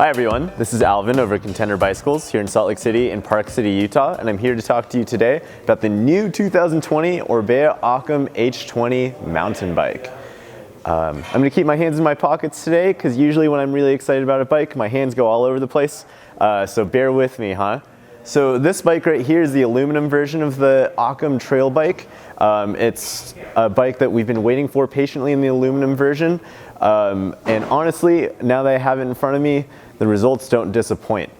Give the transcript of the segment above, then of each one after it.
Hi everyone, this is Alvin over at Contender Bicycles here in Salt Lake City in Park City, Utah, and I'm here to talk to you today about the new 2020 Orbea Occam H20 mountain bike. I'm going to keep my hands in my pockets today because usually when I'm really excited about a bike, my hands go all over the place, so bear with me, huh? So this bike right here is the aluminum version of the Occam trail bike. It's a bike that we've been waiting for patiently in the aluminum version. And honestly, now that I have it in front of me, the results don't disappoint.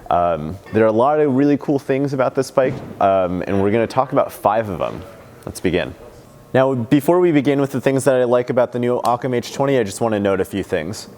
There are a lot of really cool things about this bike, and we're going to talk about 5 of them. Let's begin. Now, before we begin with the things that I like about the new Occam H20, I just want to note a few things.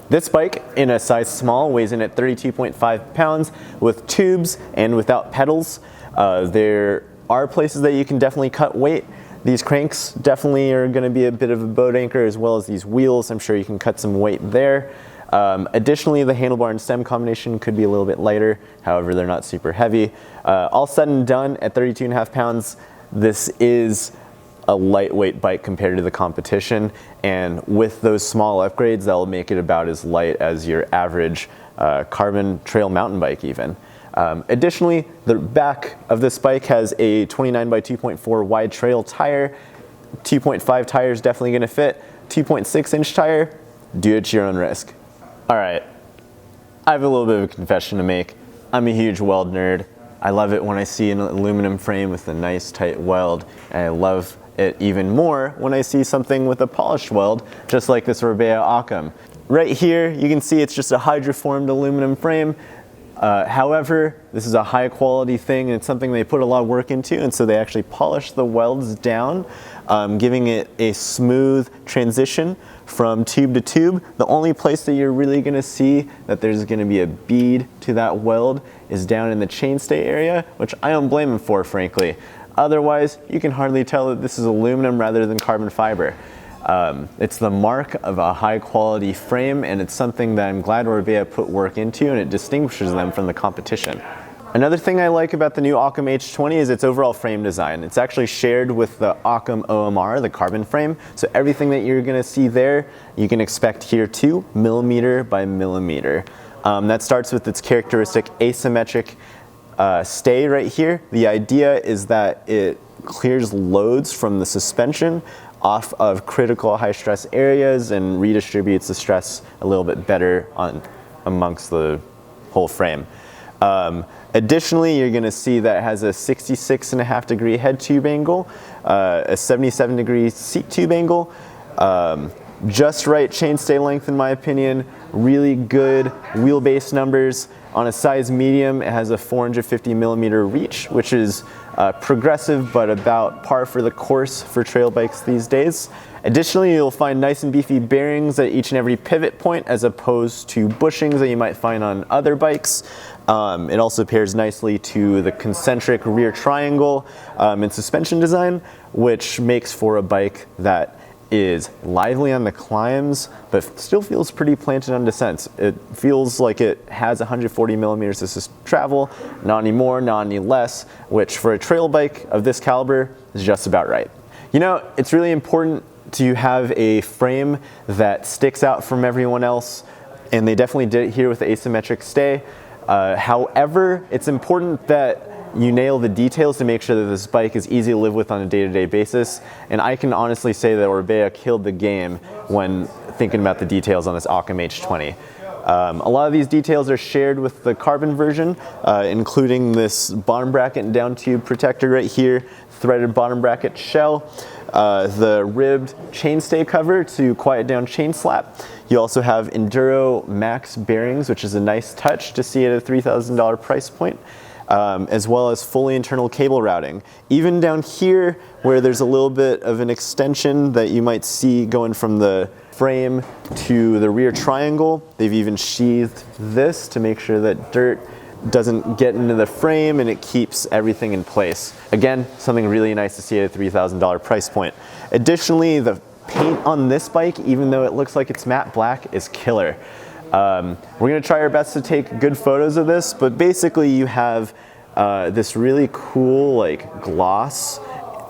This bike, in a size small, weighs in at 32.5 pounds with tubes and without pedals. There are places that you can definitely cut weight. These cranks definitely are going to be a bit of a boat anchor, as well as these wheels. I'm sure you can cut some weight there. Additionally, the handlebar and stem combination could be a little bit lighter. However, they're not super heavy. All said and done, at 32.5 pounds, this is a lightweight bike compared to the competition. And with those small upgrades, that'll make it about as light as your average carbon trail mountain bike even. Additionally, the back of this bike has a 29 by 2.4 wide trail tire. 2.5 tire is definitely going to fit. 2.6 inch tire, do it at your own risk. All right, I have a little bit of a confession to make. I'm a huge weld nerd. I love it when I see an aluminum frame with a nice tight weld, and I love it even more when I see something with a polished weld, just like this Orbea Occam. Right here, you can see it's just a hydroformed aluminum frame. However, this is a high quality thing and it's something they put a lot of work into, and so they actually polish the welds down, giving it a smooth transition from tube to tube. The only place that you're really going to see that there's going to be a bead to that weld is down in the chainstay area, which I don't blame them for, frankly. Otherwise, you can hardly tell that this is aluminum rather than carbon fiber. It's the mark of a high quality frame, and it's something that I'm glad Orbea put work into, and it distinguishes them from the competition. Another thing I like about the new Occam H20 is its overall frame design. It's actually shared with the Occam OMR, the carbon frame, so everything that you're going to see there, you can expect here too, millimeter by millimeter. That starts with its characteristic asymmetric stay right here. The idea is that it clears loads from the suspension off of critical high stress areas and redistributes the stress a little bit better amongst the whole frame. Additionally, you're going to see that it has a 66.5 degree head tube angle, a 77 degree seat tube angle, just right chainstay length in my opinion, really good wheelbase numbers. On a size medium, it has a 450 millimeter reach, which is progressive but about par for the course for trail bikes these days. Additionally, you'll find nice and beefy bearings at each and every pivot point as opposed to bushings that you might find on other bikes. It also pairs nicely to the concentric rear triangle and suspension design, which makes for a bike that is lively on the climbs, but still feels pretty planted on descents. It feels like it has 140 millimeters of travel, not any more, not any less, which for a trail bike of this caliber is just about right. You know, it's really important to have a frame that sticks out from everyone else, and they definitely did it here with the asymmetric stay. However, it's important that you nail the details to make sure that this bike is easy to live with on a day-to-day basis, and I can honestly say that Orbea killed the game when thinking about the details on this Occam H20. A lot of these details are shared with the carbon version, including this bottom bracket and down tube protector right here, threaded bottom bracket shell, the ribbed chainstay cover to quiet down chain slap. You also have Enduro Max bearings, which is a nice touch to see at a $3,000 price point. As well as fully internal cable routing. Even down here where there's a little bit of an extension that you might see going from the frame to the rear triangle, they've even sheathed this to make sure that dirt doesn't get into the frame and it keeps everything in place. Again, something really nice to see at a $3,000 price point. Additionally, the paint on this bike, even though it looks like it's matte black, is killer. We're going to try our best to take good photos of this, but basically you have this really cool like gloss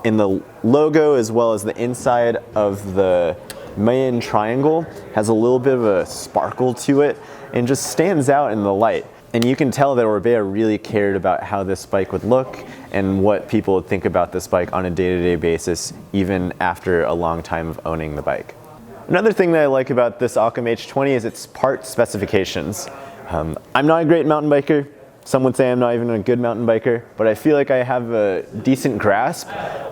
in the logo as well as the inside of the main triangle has a little bit of a sparkle to it and just stands out in the light. And you can tell that Orbea really cared about how this bike would look and what people would think about this bike on a day-to-day basis, even after a long time of owning the bike. Another thing that I like about this Occam H20 is its part specifications. I'm not a great mountain biker. Some would say I'm not even a good mountain biker, but I feel like I have a decent grasp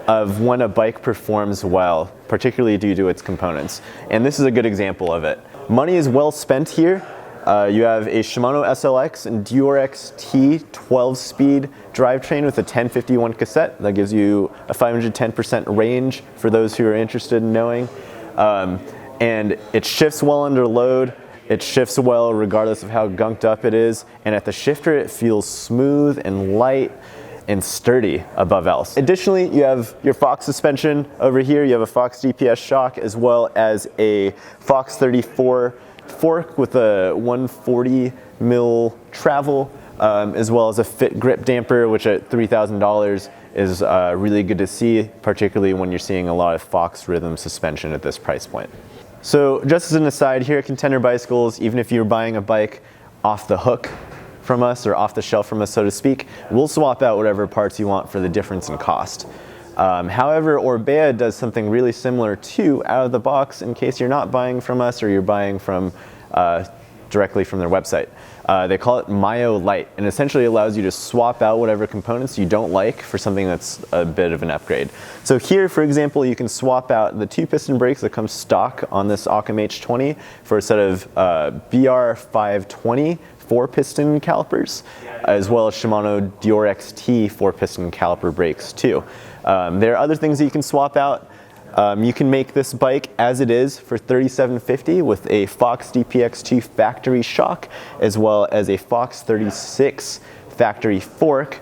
of when a bike performs well, particularly due to its components. And this is a good example of it. Money is well spent here. You have a Shimano SLX and Durex T 12-speed drivetrain with a 1051 cassette. That gives you a 510% range for those who are interested in knowing. And it shifts well under load. It shifts well regardless of how gunked up it is. And at the shifter, it feels smooth and light and sturdy above else. Additionally, you have your Fox suspension over here. You have a Fox DPS shock as well as a Fox 34 fork with a 140 mil travel, as well as a fit grip damper, which at $3,000 is really good to see, particularly when you're seeing a lot of Fox Rhythm suspension at this price point. So just as an aside, here at Contender Bicycles, even if you're buying a bike off the hook from us or off the shelf from us, so to speak, we'll swap out whatever parts you want for the difference in cost. However, Orbea does something really similar to out of the box in case you're not buying from us or you're buying from directly from their website. They call it Myo Lite, and essentially allows you to swap out whatever components you don't like for something that's a bit of an upgrade. So here, for example, you can swap out the 2-piston brakes that come stock on this Occam H20 for a set of BR520 4-piston calipers, as well as Shimano Durex T 4-piston caliper brakes too. There are other things that you can swap out. You can make this bike as it is for $3,750 with a Fox DPX2 factory shock, as well as a Fox 36 factory fork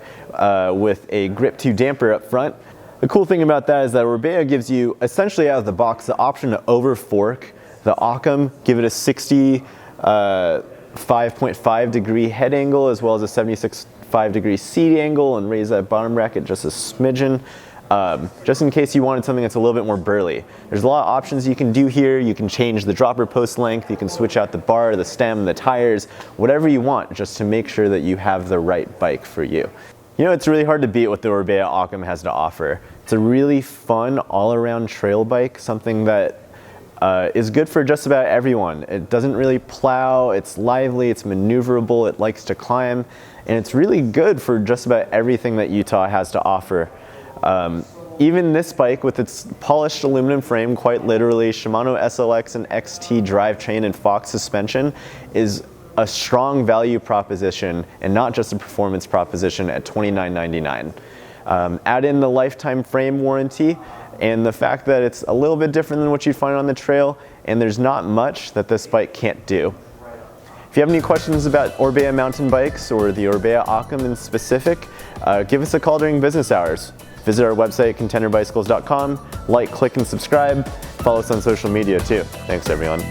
with a Grip 2 damper up front. The cool thing about that is that Orbea gives you, essentially out of the box, the option to over fork the Occam, give it a 65.5 degree head angle, as well as a 76.5 degree seat angle, and raise that bottom bracket just a smidgen. Just in case you wanted something that's a little bit more burly. There's a lot of options you can do here. You can change the dropper post length, you can switch out the bar, the stem, the tires, whatever you want, just to make sure that you have the right bike for you. You know, it's really hard to beat what the Orbea Occam has to offer. It's a really fun all-around trail bike, something that is good for just about everyone. It doesn't really plow, it's lively, it's maneuverable, it likes to climb, and it's really good for just about everything that Utah has to offer. Even this bike with its polished aluminum frame, quite literally, Shimano SLX and XT drivetrain and Fox suspension, is a strong value proposition and not just a performance proposition at $29.99. Add in the lifetime frame warranty and the fact that it's a little bit different than what you'd find on the trail, and there's not much that this bike can't do. If you have any questions about Orbea mountain bikes or the Orbea Occam in specific, give us a call during business hours. Visit our website, contenderbicycles.com, like, click, and subscribe. Follow us on social media too. Thanks, everyone.